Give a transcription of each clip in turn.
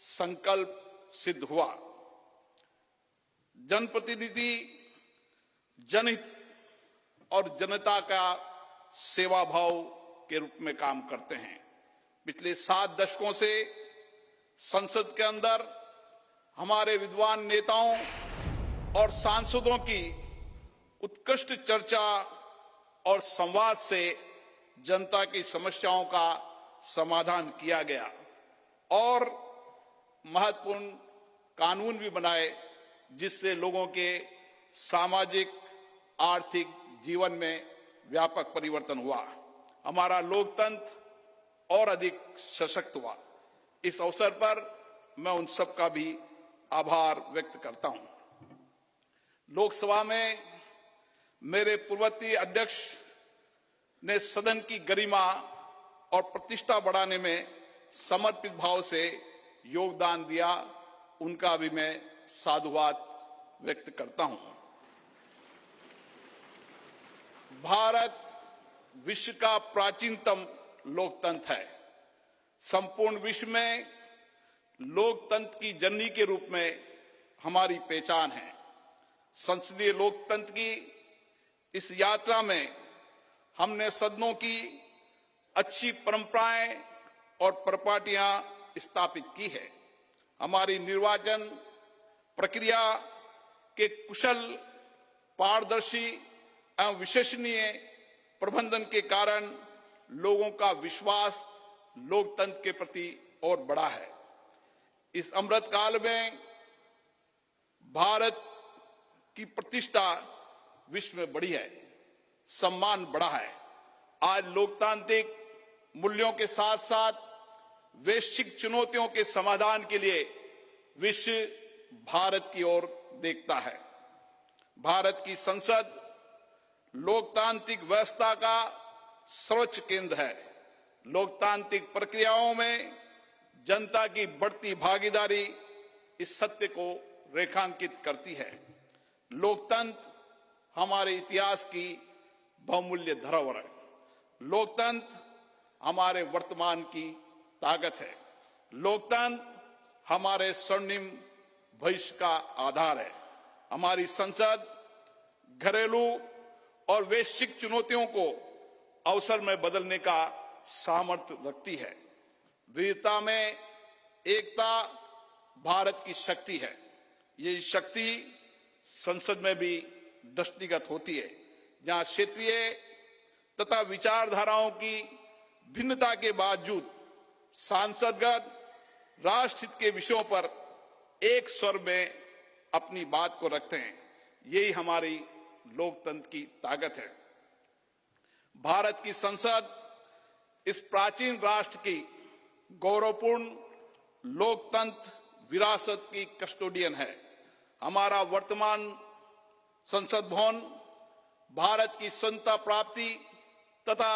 संकल्प सिद्ध हुआ। जनप्रतिनिधि जनहित और जनता का सेवा भाव के रूप में काम करते हैं। पिछले 7 दशकों से संसद के अंदर हमारे विद्वान नेताओं और सांसदों की उत्कृष्ट चर्चा और संवाद से जनता की समस्याओं का समाधान किया गया और महत्वपूर्ण कानून भी बनाए, जिससे लोगों के सामाजिक आर्थिक जीवन में व्यापक परिवर्तन हुआ। हमारा लोकतंत्र और अधिक सशक्त हुआ। इस अवसर पर मैं उन सब का भी आभार व्यक्त करता हूं। लोकसभा में मेरे पूर्ववर्ती अध्यक्ष ने सदन की गरिमा और प्रतिष्ठा बढ़ाने में समर्पित भाव से योगदान दिया, उनका भी मैं साधुवाद व्यक्त करता हूं। भारत विश्व का प्राचीनतम लोकतंत्र है। संपूर्ण विश्व में लोकतंत्र की जननी के रूप में हमारी पहचान है। संसदीय लोकतंत्र की इस यात्रा में हमने सदनों की अच्छी परंपराएं और परिपाटियां स्थापित की है। हमारी निर्वाचन प्रक्रिया के कुशल, पारदर्शी एवं विश्वसनीय प्रबंधन के कारण लोगों का विश्वास लोकतंत्र के प्रति और बढ़ा है। इस अमृत काल में भारत की प्रतिष्ठा विश्व में बढ़ी है, सम्मान बढ़ा है। आज लोकतांत्रिक मूल्यों के साथ साथ वैश्विक चुनौतियों के समाधान के लिए विश्व भारत की ओर देखता है। भारत की संसद लोकतांत्रिक व्यवस्था का सर्वोच्च केंद्र है। लोकतांत्रिक प्रक्रियाओं में जनता की बढ़ती भागीदारी इस सत्य को रेखांकित करती है। लोकतंत्र हमारे इतिहास की बहुमूल्य धरोहर है। लोकतंत्र हमारे वर्तमान की ताकत है। लोकतंत्र हमारे स्वर्णिम भविष्य का आधार है। हमारी संसद घरेलू और वैश्विक चुनौतियों को अवसर में बदलने का सामर्थ्य रखती है। विविधता में एकता भारत की शक्ति है। ये शक्ति संसद में भी दृष्टिगत होती है, जहां क्षेत्रीय तथा विचारधाराओं की भिन्नता के बावजूद सांसदगण राष्ट्रहित के विषयों पर एक स्वर में अपनी बात को रखते हैं। यही हमारी लोकतंत्र की ताकत है। भारत की संसद इस प्राचीन राष्ट्र की गौरवपूर्ण लोकतंत्र विरासत की कस्टोडियन है। हमारा वर्तमान संसद भवन भारत की स्वतंत्रता प्राप्ति तथा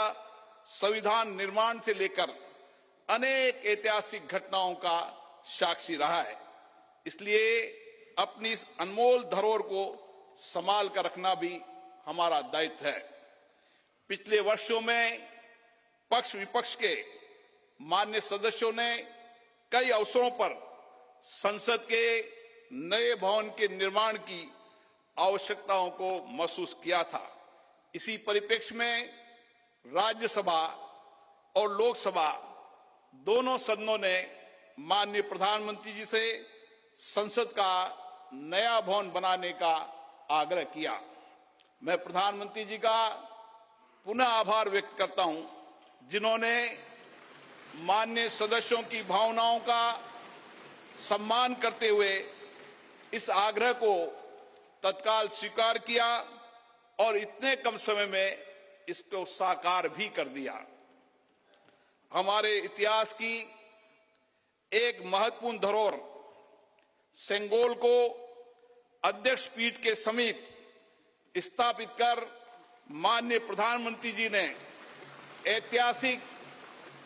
संविधान निर्माण से लेकर अनेक ऐतिहासिक घटनाओं का साक्षी रहा है। इसलिए अपनी इस अनमोल धरोहर को संभाल कर रखना भी हमारा दायित्व है। पिछले वर्षों में पक्ष विपक्ष के मान्य सदस्यों ने कई अवसरों पर संसद के नए भवन के निर्माण की आवश्यकताओं को महसूस किया था। इसी परिप्रेक्ष्य में राज्यसभा और लोकसभा दोनों सदनों ने माननीय प्रधानमंत्री जी से संसद का नया भवन बनाने का आग्रह किया। मैं प्रधानमंत्री जी का पुनः आभार व्यक्त करता हूं, जिन्होंने माननीय सदस्यों की भावनाओं का सम्मान करते हुए इस आग्रह को तत्काल स्वीकार किया और इतने कम समय में इसको साकार भी कर दिया। हमारे इतिहास की एक महत्वपूर्ण धरोहर सेंगोल को अध्यक्ष पीठ के समीप स्थापित कर माननीय प्रधानमंत्री जी ने ऐतिहासिक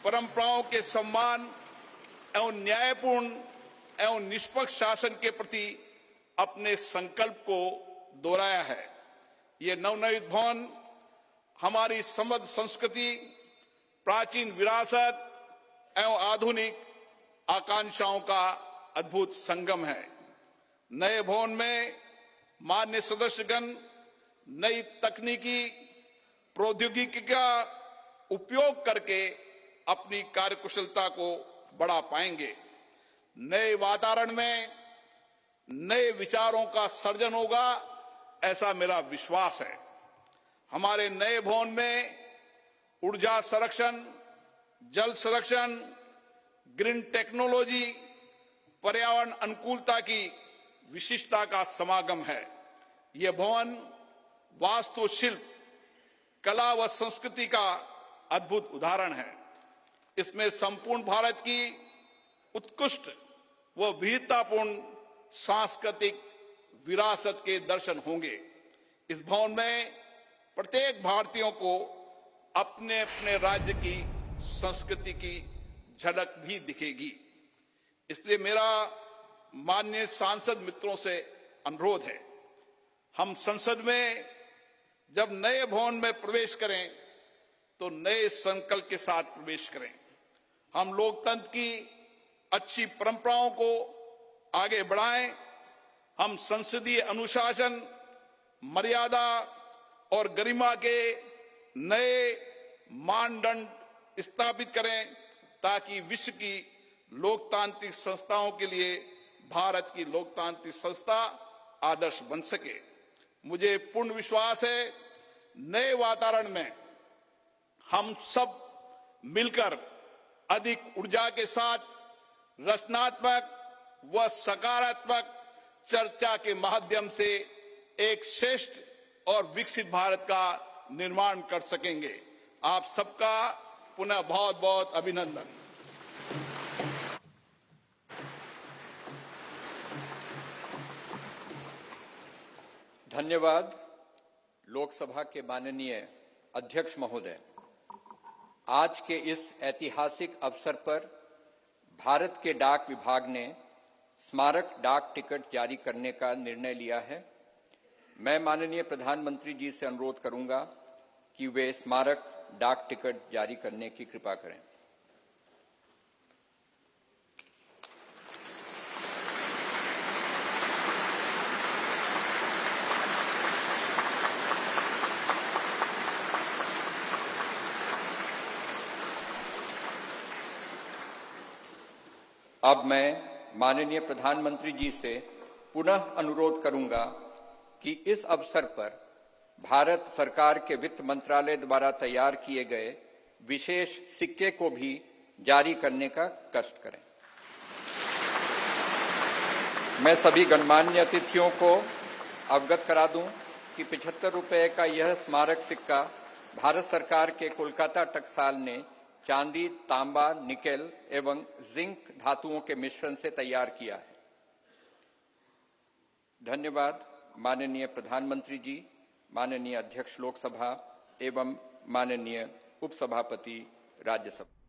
परंपराओं के सम्मान एवं न्यायपूर्ण एवं निष्पक्ष शासन के प्रति अपने संकल्प को दोहराया है। ये नवनिर्मित भवन हमारी समृद्ध संस्कृति, प्राचीन विरासत एवं आधुनिक आकांक्षाओं का अद्भुत संगम है। नए भवन में मान्य सदस्यगण नई तकनीकी प्रौद्योगिकी का उपयोग करके अपनी कार्यकुशलता को बढ़ा पाएंगे। नए वातावरण में नए विचारों का सर्जन होगा, ऐसा मेरा विश्वास है। हमारे नए भवन में ऊर्जा संरक्षण, जल संरक्षण, ग्रीन टेक्नोलॉजी, पर्यावरण अनुकूलता की विशिष्टता का समागम है। यह भवन वास्तुशिल्प, कला व संस्कृति का अद्भुत उदाहरण है। इसमें संपूर्ण भारत की उत्कृष्ट व विविधतापूर्ण सांस्कृतिक विरासत के दर्शन होंगे। इस भवन में प्रत्येक भारतीयों को अपने अपने राज्य की संस्कृति की झलक भी दिखेगी। इसलिए मेरा माननीय सांसद मित्रों से अनुरोध है, हम संसद में जब नए भवन में प्रवेश करें तो नए संकल्प के साथ प्रवेश करें। हम लोकतंत्र की अच्छी परंपराओं को आगे बढ़ाएं। हम संसदीय अनुशासन, मर्यादा और गरिमा के नए मानदंड स्थापित करें ताकि विश्व की लोकतांत्रिक संस्थाओं के लिए भारत की लोकतांत्रिक संस्था आदर्श बन सके। मुझे पूर्ण विश्वास है, नए वातावरण में हम सब मिलकर अधिक ऊर्जा के साथ रचनात्मक व सकारात्मक चर्चा के माध्यम से एक श्रेष्ठ और विकसित भारत का निर्माण कर सकेंगे। आप सबका पुनः बहुत बहुत अभिनंदन। धन्यवाद। लोकसभा के माननीय अध्यक्ष महोदय, आज के इस ऐतिहासिक अवसर पर भारत के डाक विभाग ने स्मारक डाक टिकट जारी करने का निर्णय लिया है। मैं माननीय प्रधानमंत्री जी से अनुरोध करूंगा कि वे स्मारक डाक टिकट जारी करने की कृपा करें। अब मैं माननीय प्रधानमंत्री जी से पुनः अनुरोध करूंगा कि इस अवसर पर भारत सरकार के वित्त मंत्रालय द्वारा तैयार किए गए विशेष सिक्के को भी जारी करने का कष्ट करें। मैं सभी गणमान्य अतिथियों को अवगत करा दूं कि 75 रुपए का यह स्मारक सिक्का भारत सरकार के कोलकाता टकसाल ने चांदी, तांबा, निकेल एवं जिंक धातुओं के मिश्रण से तैयार किया है। धन्यवाद माननीय प्रधानमंत्री जी, माननीय अध्यक्ष लोकसभा एवं माननीय उपसभापति राज्यसभा।